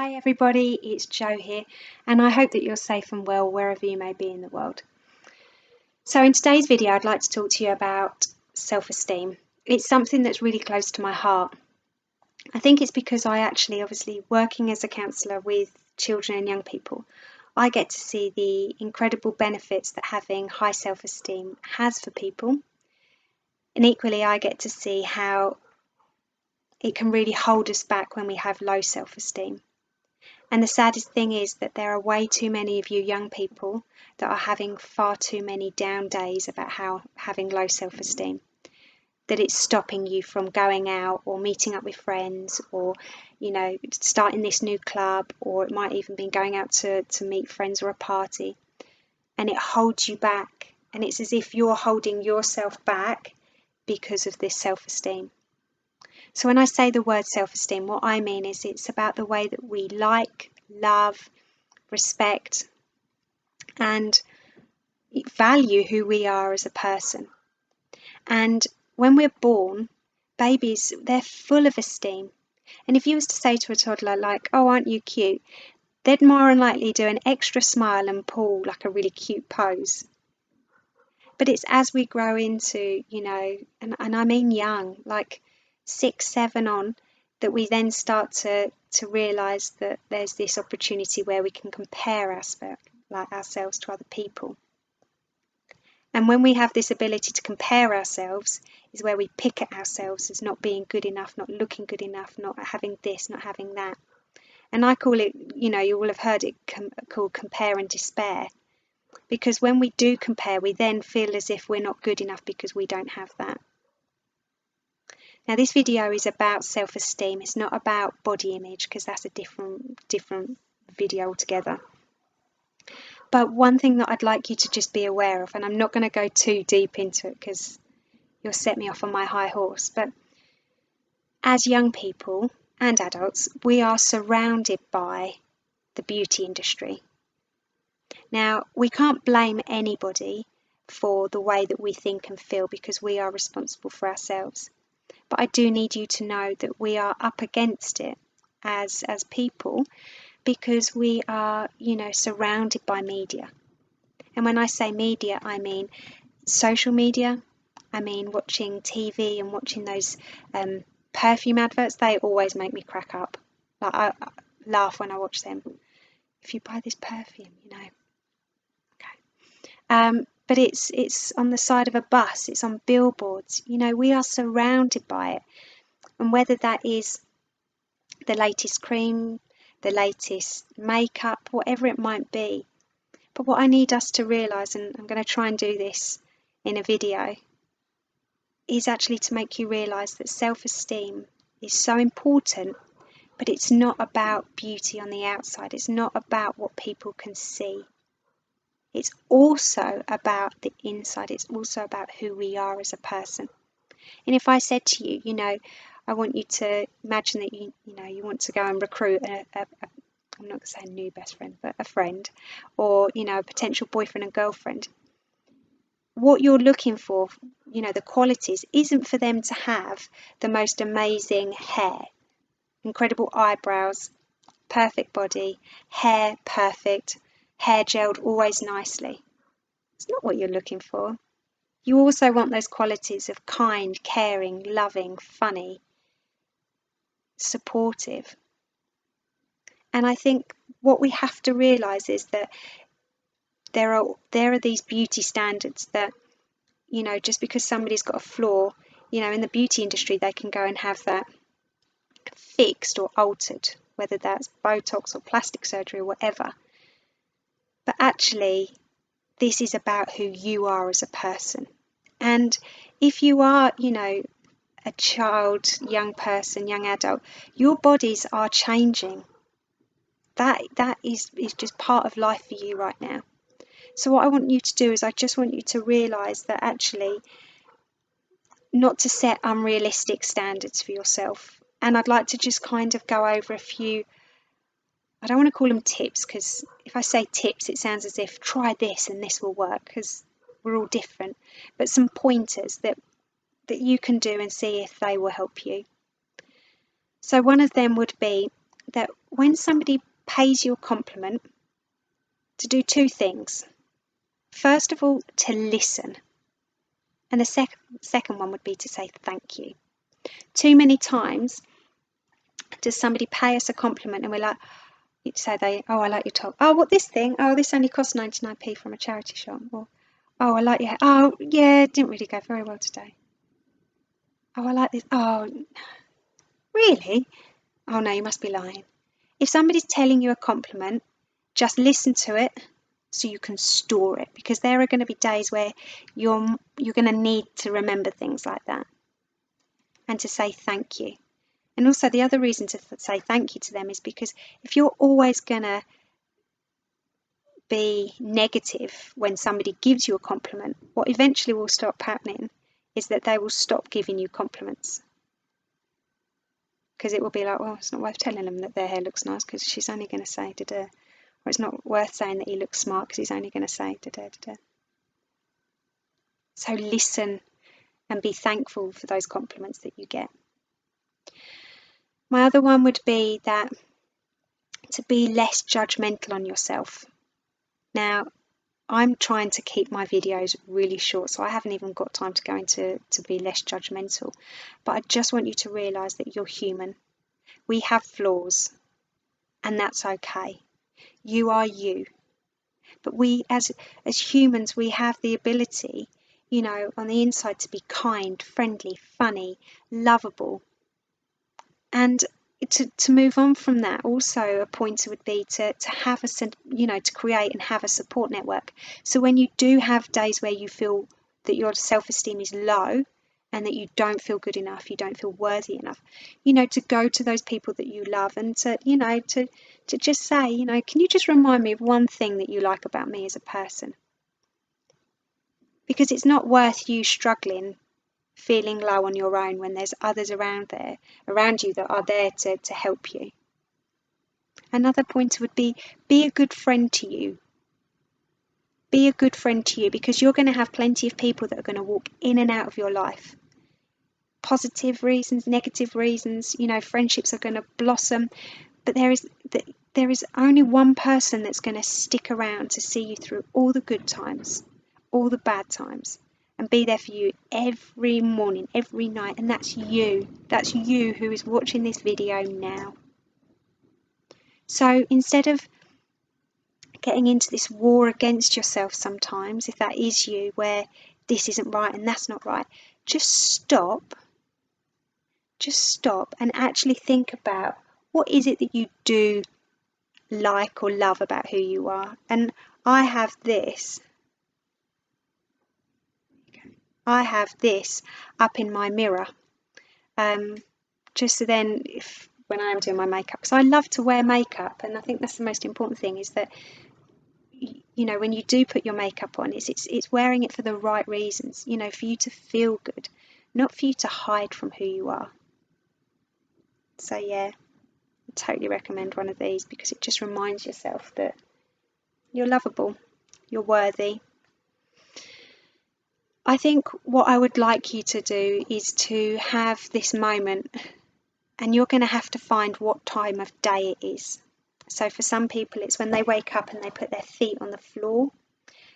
Hi everybody, it's Jo here, and I hope that you're safe and well wherever you may be in the world. So in today's video, I'd like to talk to you about self-esteem. It's something that's really close to my heart. I think it's because I obviously working as a counsellor with children and young people, I get to see the incredible benefits that having high self-esteem has for people. And equally, I get to see how it can really hold us back when we have low self-esteem. And the saddest thing is that there are way too many of you young people that are having far too many down days about how having low self-esteem, that it's stopping you from going out or meeting up with friends or, starting this new club, or it might even be going out to meet friends or a party, and it holds you back. And it's as if you're holding yourself back because of this self-esteem. So when I say the word self-esteem, what I mean is it's about the way that we like, love, respect, and value who we are as a person. And when we're born, babies, they're full of esteem. And if you was to say to a toddler like, "Oh, aren't you cute?" they'd more than likely do an extra smile and pull like a really cute pose. But it's as we grow into, and I mean young, like 6, 7 on, that we then start to realise that there's this opportunity where we can compare ourselves to other people. And when we have this ability to compare ourselves is where we pick at ourselves as not being good enough, not looking good enough, not having this, not having that. And I call it, you will have heard it called compare and despair. Because when we do compare, we then feel as if we're not good enough because we don't have that. Now, this video is about self-esteem. It's not about body image, because that's a different video altogether. But one thing that I'd like you to just be aware of, and I'm not going to go too deep into it because you'll set me off on my high horse, but as young people and adults, we are surrounded by the beauty industry. Now, we can't blame anybody for the way that we think and feel because we are responsible for ourselves. But I do need you to know that we are up against it as people because we are, surrounded by media. And when I say media, I mean social media. I mean watching TV and watching those perfume adverts. They always make me crack up. Like I laugh when I watch them. If you buy this perfume, Okay. But it's on the side of a bus, it's on billboards. We are surrounded by it. And whether that is the latest cream, the latest makeup, whatever it might be. But what I need us to realise, and I'm going to try and do this in a video, is actually to make you realise that self-esteem is so important, but it's not about beauty on the outside. It's not about what people can see. It's also about the inside. It's also about who we are as a person. And if I said to you, I want you to imagine that you want to go and recruit I'm not going to say a new best friend, but a friend, or a potential boyfriend and girlfriend. What you're looking for, the qualities, isn't for them to have the most amazing hair, incredible eyebrows, perfect body, hair perfect, hair gelled always nicely. It's not what you're looking for. You also want those qualities of kind, caring, loving, funny, supportive. And I think what we have to realise is that there are these beauty standards that, just because somebody's got a flaw, in the beauty industry, they can go and have that fixed or altered, whether that's Botox or plastic surgery or whatever. But actually, this is about who you are as a person. And if you are, a child, young person, young adult, your bodies are changing. That is just part of life for you right now. So what I want you to do is I just want you to realise that actually not to set unrealistic standards for yourself. And I'd like to just kind of go over a few, I don't want to call them tips, because if I say tips, it sounds as if try this and this will work, because we're all different. But some pointers that you can do and see if they will help you. So one of them would be that when somebody pays you a compliment, to do two things. First of all, to listen. And the second one would be to say thank you. Too many times does somebody pay us a compliment and we're like, so I like your top. Oh, what, this thing? Oh, this only cost 99p from a charity shop. Or, oh, I like your hair. Oh, yeah, it didn't really go very well today. Oh, I like this. Oh, really? Oh, no, you must be lying. If somebody's telling you a compliment, just listen to it so you can store it, because there are going to be days where you're going to need to remember things like that and to say thank you. And also the other reason to say thank you to them is because if you're always going to be negative when somebody gives you a compliment, what eventually will stop happening is that they will stop giving you compliments. Because it will be like, well, it's not worth telling them that their hair looks nice because she's only going to say da-da. Or it's not worth saying that he looks smart because he's only going to say da-da, da-da. So listen and be thankful for those compliments that you get. My other one would be that to be less judgmental on yourself. Now, I'm trying to keep my videos really short, so I haven't even got time to go into to be less judgmental. But I just want you to realise that you're human. We have flaws, and that's okay. You are you. But we, as humans, we have the ability, on the inside to be kind, friendly, funny, lovable. And to move on from that, also a pointer would be to have to create and have a support network. So when you do have days where you feel that your self-esteem is low and that you don't feel good enough, you don't feel worthy enough, to go to those people that you love and to just say, can you just remind me of one thing that you like about me as a person? Because it's not worth you struggling, feeling low on your own when there's others around you that are there to help you. Another pointer would be a good friend to you. Be a good friend to you, because you're going to have plenty of people that are going to walk in and out of your life. Positive reasons, negative reasons, friendships are going to blossom, but there is only one person that's going to stick around to see you through all the good times, all the bad times, and be there for you every morning, every night, and that's you. That's you who is watching this video now. So instead of getting into this war against yourself sometimes, if that is you, where this isn't right and that's not right, just stop and actually think about what is it that you do like or love about who you are. And I have this up in my mirror, just so then when I am doing my makeup, because I love to wear makeup, and I think that's the most important thing, is that when you do put your makeup on, it's wearing it for the right reasons, for you to feel good, not for you to hide from who you are. So yeah, I totally recommend one of these, because it just reminds yourself that you're lovable, you're worthy. I think what I would like you to do is to have this moment, and you're going to have to find what time of day it is. So for some people, it's when they wake up and they put their feet on the floor.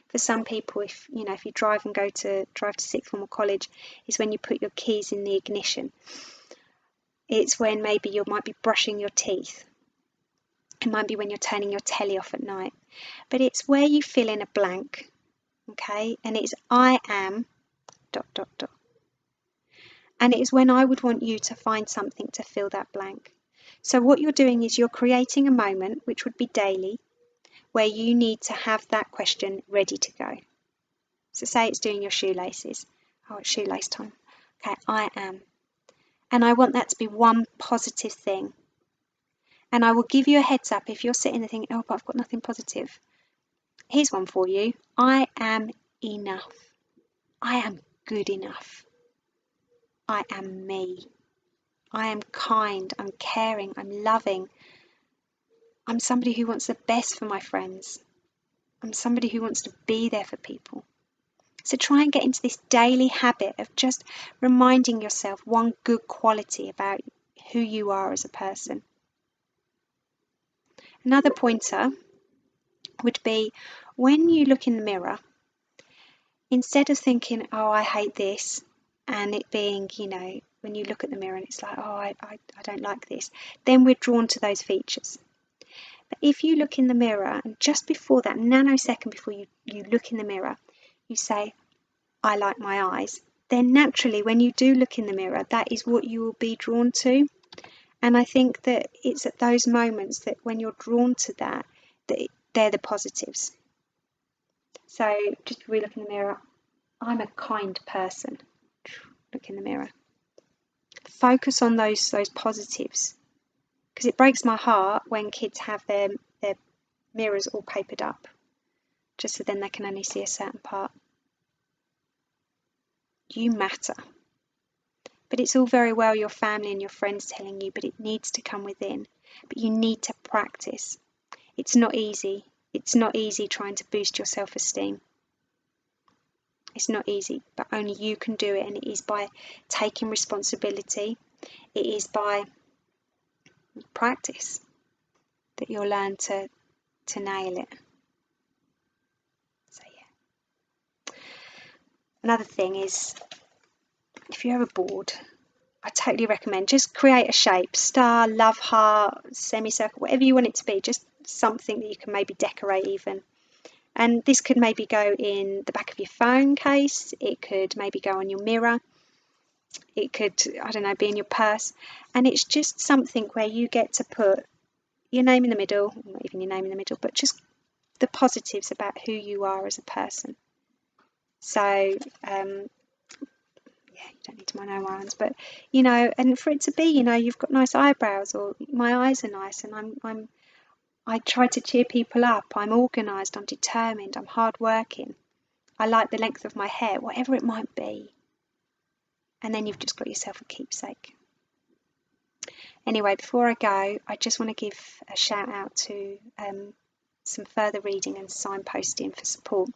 For some people, if you drive to sixth form or college, is when you put your keys in the ignition. It's when maybe you might be brushing your teeth. It might be when you're turning your telly off at night. But it's where you fill in a blank, okay? And it's I am ... And it is when I would want you to find something to fill that blank. So what you're doing is you're creating a moment, which would be daily, where you need to have that question ready to go. So say it's doing your shoelaces. Oh, it's shoelace time. Okay, I am. And I want that to be one positive thing. And I will give you a heads up if you're sitting there thinking, oh, but I've got nothing positive. Here's one for you. I am enough. I am good enough. I am me. I am kind. I'm caring. I'm loving. I'm somebody who wants the best for my friends. I'm somebody who wants to be there for people. So try and get into this daily habit of just reminding yourself one good quality about who you are as a person. Another pointer would be, when you look in the mirror, instead of thinking, oh, I hate this, and it being, when you look at the mirror and it's like, oh, I don't like this, then we're drawn to those features. But if you look in the mirror, and just before that nanosecond before you look in the mirror, you say, I like my eyes, then naturally when you do look in the mirror, that is what you will be drawn to. And I think that it's at those moments that when you're drawn to that they're the positives. So just before you look in the mirror, I'm a kind person. Look in the mirror. Focus on those positives, because it breaks my heart when kids have their mirrors all papered up, just so then they can only see a certain part. You matter. But it's all very well your family and your friends telling you, but it needs to come within. But you need to practice. It's not easy. It's not easy trying to boost your self-esteem. It's not easy, but only you can do it, and it is by taking responsibility. It is by practice that you'll learn to nail it. So yeah. Another thing is, if you're ever bored, I totally recommend just create a shape, star, love heart, semicircle, whatever you want it to be, just something that you can maybe decorate even. And this could maybe go in the back of your phone case, it could maybe go on your mirror, it could, I don't know, be in your purse. And it's just something where you get to put your name in the middle, not even your name in the middle, but just the positives about who you are as a person. So, yeah, you don't need to know my ones, but, and for it to be, you've got nice eyebrows, or my eyes are nice, and I try to cheer people up, I'm organised, I'm determined, I'm hardworking, I like the length of my hair, whatever it might be. And then you've just got yourself a keepsake. Anyway, before I go, I just want to give a shout out to some further reading and signposting for support.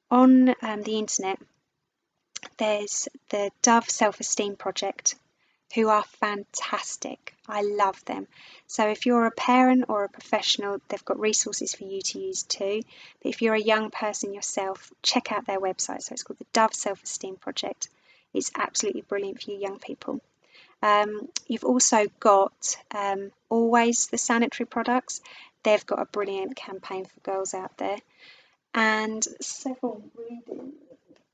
On the internet, there's the Dove Self-Esteem Project, who are fantastic. I love them. So if you're a parent or a professional, they've got resources for you to use too. But if you're a young person yourself, check out their website. So it's called the Dove Self-Esteem Project. It's absolutely brilliant for you young people. You've also got Always, the sanitary products. They've got a brilliant campaign for girls out there. And several reading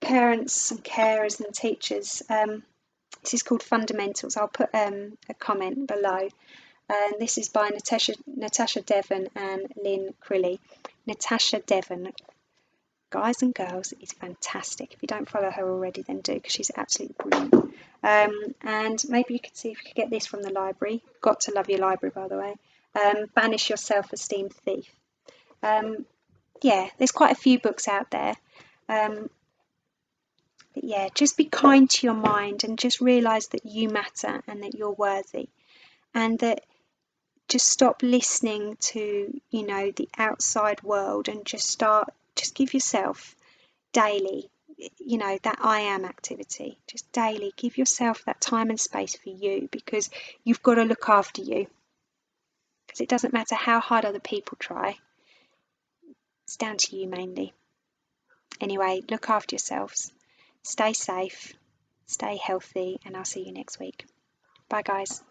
parents and carers and teachers. This is called Fundamentals. I'll put a comment below. And this is by Natasha Devon and Lynn Crilly. Natasha Devon, guys and girls, is fantastic. If you don't follow her already, then do, because she's absolutely brilliant. And maybe you could see if you could get this from the library. Got to love your library, by the way. Banish, Your Self-Esteem Thief. Yeah, there's quite a few books out there. But yeah, just be kind to your mind and just realise that you matter and that you're worthy, and that just stop listening to, the outside world, and just give yourself daily, that I am activity. Just daily, give yourself that time and space for you, because you've got to look after you. Because it doesn't matter how hard other people try, it's down to you mainly. Anyway, look after yourselves. Stay safe, stay healthy, and I'll see you next week. Bye, guys.